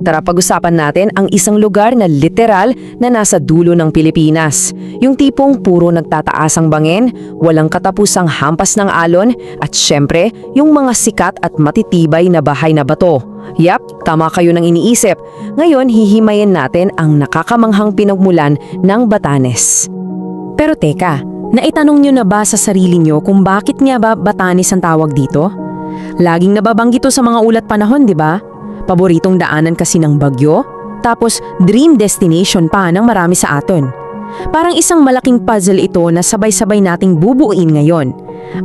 Tara pag-usapan natin ang isang lugar na literal na nasa dulo ng Pilipinas. Yung tipong puro nagtataas ang bangin, walang katapusang hampas ng alon, at syempre, yung mga sikat at matitibay na bahay na bato. Yap, tama kayo ng iniisip. Ngayon, hihimayin natin ang nakakamanghang pinagmulan ng Batanes. Pero teka, naitanong nyo na ba sa sarili nyo kung bakit nga ba Batanes ang tawag dito? Laging nababanggit ito sa mga ulat panahon, di ba? Paboritong daanan kasi ng bagyo, tapos dream destination pa ng marami sa atin. Parang isang malaking puzzle ito na sabay-sabay nating bubuuin ngayon.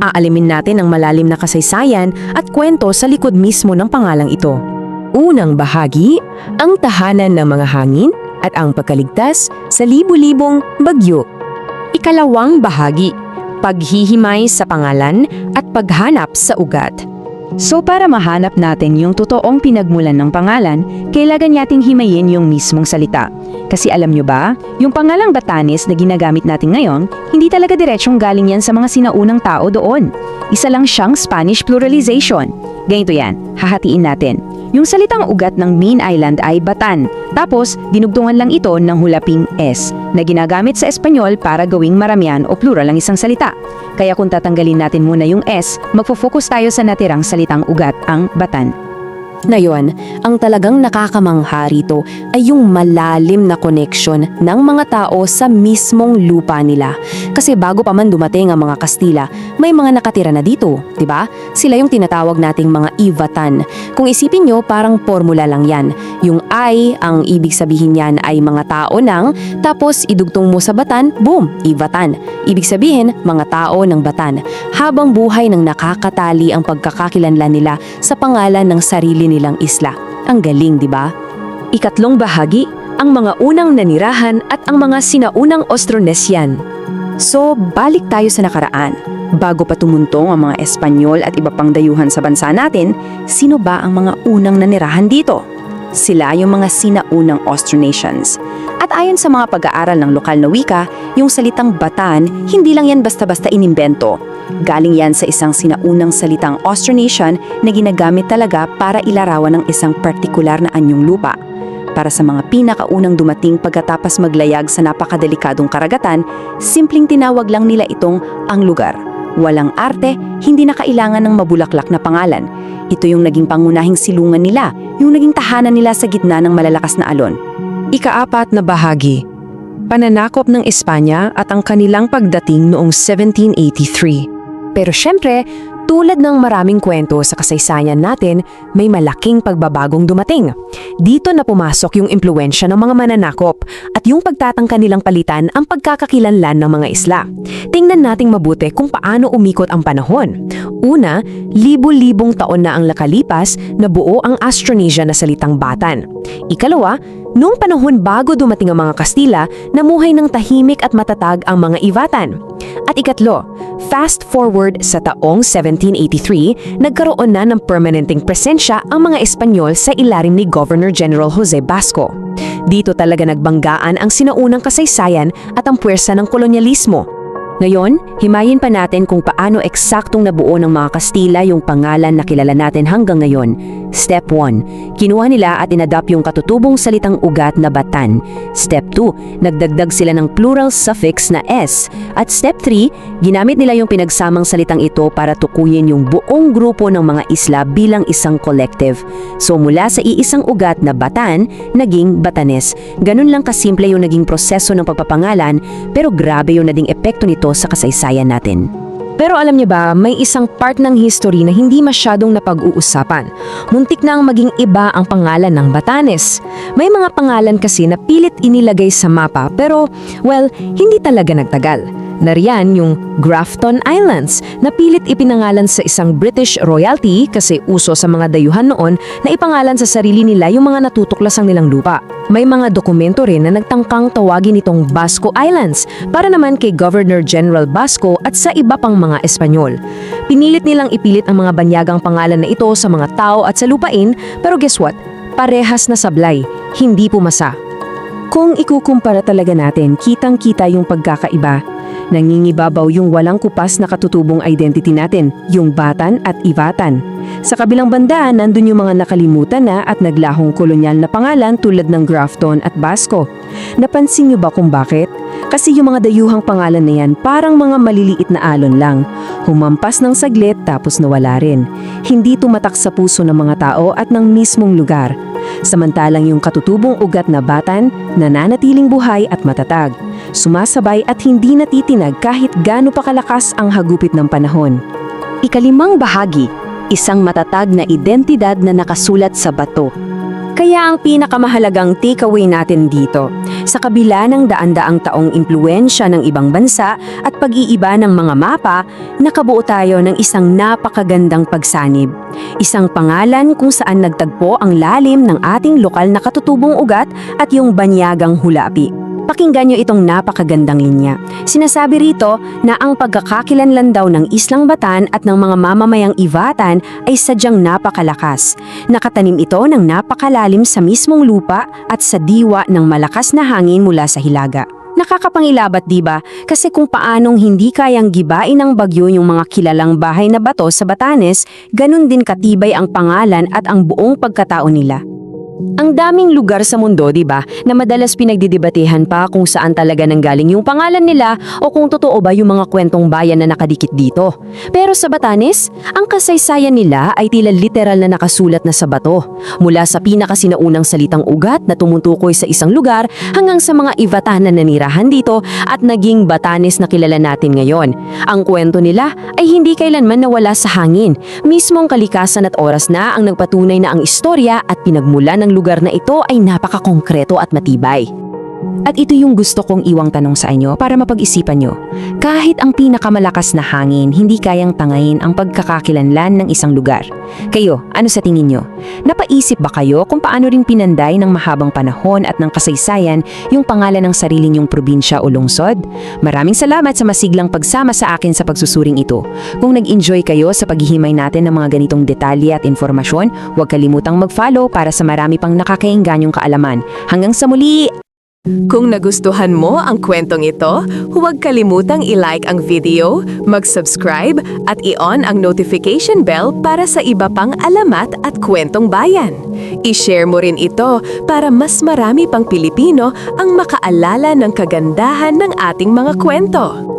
Aalimin natin ang malalim na kasaysayan at kwento sa likod mismo ng pangalang ito. Unang bahagi, ang tahanan ng mga hangin at ang pagkaligtas sa libu-libong bagyo. Ikalawang bahagi, paghihimay sa pangalan at paghanap sa ugat. So para mahanap natin yung totoong pinagmulan ng pangalan, kailangan nating himayin yung mismong salita. Kasi alam nyo ba, yung pangalang Batanes na ginagamit natin ngayon, hindi talaga diretsyong galing yan sa mga sinaunang tao doon. Isa lang siyang Spanish pluralization. Ganito yan, hahatiin natin. Yung salitang ugat ng main island ay Batan, tapos dinugtungan lang ito ng hulaping S na ginagamit sa Espanyol para gawing maramihan o plural ang isang salita. Kaya kung tatanggalin natin muna yung S, magfo-focus tayo sa natirang salitang ugat, ang Batan. Ngayon, ang talagang nakakamangha rito ay yung malalim na connection ng mga tao sa mismong lupa nila. Kasi bago pa man dumating ang mga Kastila, may mga nakatira na dito, 'di ba? Sila yung tinatawag nating mga Ivatan. Kung isipin nyo, parang formula lang 'yan. Yung I, ang ibig sabihin niyan ay mga tao ng, tapos idugtong mo sa Batan, boom, Ivatan. Ibig sabihin, mga tao ng Batan. Habang buhay nang nakakatali ang pagkakakilanlan nila sa pangalan ng sarili nilang isla. Ang galing, di ba? Ikatlong bahagi, ang mga unang nanirahan at ang mga sinaunang Austronesian. So, balik tayo sa nakaraan. Bago pa tumuntong ang mga Espanyol at iba pang dayuhan sa bansa natin, sino ba ang mga unang nanirahan dito? Sila yung mga sinaunang Austronesians. At ayon sa mga pag-aaral ng lokal na wika, yung salitang Batan, hindi lang yan basta-basta inimbento. Galing yan sa isang sinaunang salitang Austronesian na ginagamit talaga para ilarawan ng isang partikular na anyong lupa. Para sa mga pinakaunang dumating pagkatapos maglayag sa napakadelikadong karagatan, simpleng tinawag lang nila itong ang lugar. Walang arte, hindi na kailangan ng mabulaklak na pangalan. Ito yung naging pangunahing silungan nila, yung naging tahanan nila sa gitna ng malalakas na alon. Ikaapat na bahagi, pananakop ng Espanya at ang kanilang pagdating noong 1783. Pero syempre, tulad ng maraming kwento sa kasaysayan natin, may malaking pagbabagong dumating. Dito na pumasok yung impluwensya ng mga mananakop at yung pagtatangka nilang palitan ang pagkakakilanlan ng mga isla. Tingnan nating mabuti kung paano umikot ang panahon. Una, libu-libong taon na ang nakalipas na buo ang Austronesia na salitang Batan. Ikalawa, noong panahon bago dumating ang mga Kastila, namuhay ng tahimik at matatag ang mga Ivatan. At ikatlo, fast forward sa taong 1783, nagkaroon na ng permanenteng presensya ang mga Espanyol sa ilalim ni Governor General Jose Basco. Dito talaga nagbanggaan ang sinaunang kasaysayan at ang puwersa ng kolonyalismo. Ngayon, himayin pa natin kung paano eksaktong nabuo ng mga Kastila yung pangalan na kilala natin hanggang ngayon. Step 1. Kinuha nila at inadapt yung katutubong salitang ugat na Batan. Step 2. Nagdagdag sila ng plural suffix na S. At Step 3. Ginamit nila yung pinagsamang salitang ito para tukuyin yung buong grupo ng mga isla bilang isang collective. So mula sa iisang ugat na Batan, naging Batanes. Ganun lang kasimple yung naging proseso ng pagpapangalan, pero grabe yung naging epekto nito sa kasaysayan natin. Pero alam niyo ba, may isang part ng history na hindi masyadong napag-uusapan. Muntik na ang maging iba ang pangalan ng Batanes. May mga pangalan kasi na pilit inilagay sa mapa pero, well, hindi talaga nagtagal. Nariyan yung Grafton Islands na pilit ipinangalan sa isang British royalty kasi uso sa mga dayuhan noon na ipangalan sa sarili nila yung mga natutuklasang nilang lupa. May mga dokumento rin na nagtangkang tawagin itong Basco Islands para naman kay Governor General Basco at sa iba pang mga Espanyol. Pinilit nilang ipilit ang mga banyagang pangalan na ito sa mga tao at sa lupain, pero guess what? Parehas na sablay, hindi pumasa. Kung ikukumpara talaga natin, kitang-kita yung pagkakaiba. Nangingibabaw yung walang kupas na katutubong identity natin, yung Batan at Ivatan. Sa kabilang banda, nandun yung mga nakalimutan na at naglahong kolonyal na pangalan tulad ng Grafton at Basco. Napansin niyo ba kung bakit? Kasi yung mga dayuhang pangalan na yan parang mga maliliit na alon lang. Humampas ng saglit tapos nawala rin. Hindi tumatak sa puso ng mga tao at ng mismong lugar. Samantalang yung katutubong ugat na Batan, nananatiling buhay at matatag. Sumasabay at hindi natitinag kahit gaano pa kalakas ang hagupit ng panahon. Ikalimang bahagi, isang matatag na identidad na nakasulat sa bato. Kaya ang pinakamahalagang takeaway natin dito, sa kabila ng daan-daang taong impluensya ng ibang bansa at pag-iiba ng mga mapa, nakabuo tayo ng isang napakagandang pagsanib. Isang pangalan kung saan nagtagpo ang lalim ng ating lokal na katutubong ugat at yung banyagang hulapi. Pakinggan nyo itong napakagandang linya. Sinasabi rito na ang pagkakakilanlan daw ng Islang Batan at ng mga mamamayang Ivatan ay sadyang napakalakas. Nakatanim ito ng napakalalim sa mismong lupa at sa diwa ng malakas na hangin mula sa hilaga. Nakakapangilabat, diba? Kasi kung paanong hindi kayang gibain ng bagyo yung mga kilalang bahay na bato sa Batanes, ganun din katibay ang pangalan at ang buong pagkatao nila. Ang daming lugar sa mundo, di ba, na madalas pinagdidebatehan pa kung saan talaga nanggaling yung pangalan nila o kung totoo ba yung mga kwentong bayan na nakadikit dito. Pero sa Batanes, ang kasaysayan nila ay tila literal na nakasulat na sa bato. Mula sa pinakasinaunang salitang ugat na tumutukoy sa isang lugar hanggang sa mga Ivatan na nanirahan dito at naging Batanes na kilala natin ngayon. Ang kwento nila ay hindi kailanman nawala sa hangin. Mismong kalikasan at oras na ang nagpatunay na ang istorya at pinagmulan ng lugar na ito ay napakakongkreto at matibay. At ito yung gusto kong iwang tanong sa inyo para mapag-isipan nyo. Kahit ang pinakamalakas na hangin, hindi kayang tangayin ang pagkakakilanlan ng isang lugar. Kayo, ano sa tingin nyo? Napaisip ba kayo kung paano rin pinanday ng mahabang panahon at ng kasaysayan yung pangalan ng sarili nyong probinsya o lungsod? Maraming salamat sa masiglang pagsama sa akin sa pagsusuring ito. Kung nag-enjoy kayo sa paghihimay natin ng mga ganitong detalye at informasyon, huwag kalimutang mag-follow para sa marami pang nakakaingganyong kaalaman. Hanggang sa muli! Kung nagustuhan mo ang kwentong ito, huwag kalimutang i-like ang video, mag-subscribe at i-on ang notification bell para sa iba pang alamat at kwentong bayan. I-share mo rin ito para mas marami pang Pilipino ang makaalala ng kagandahan ng ating mga kwento.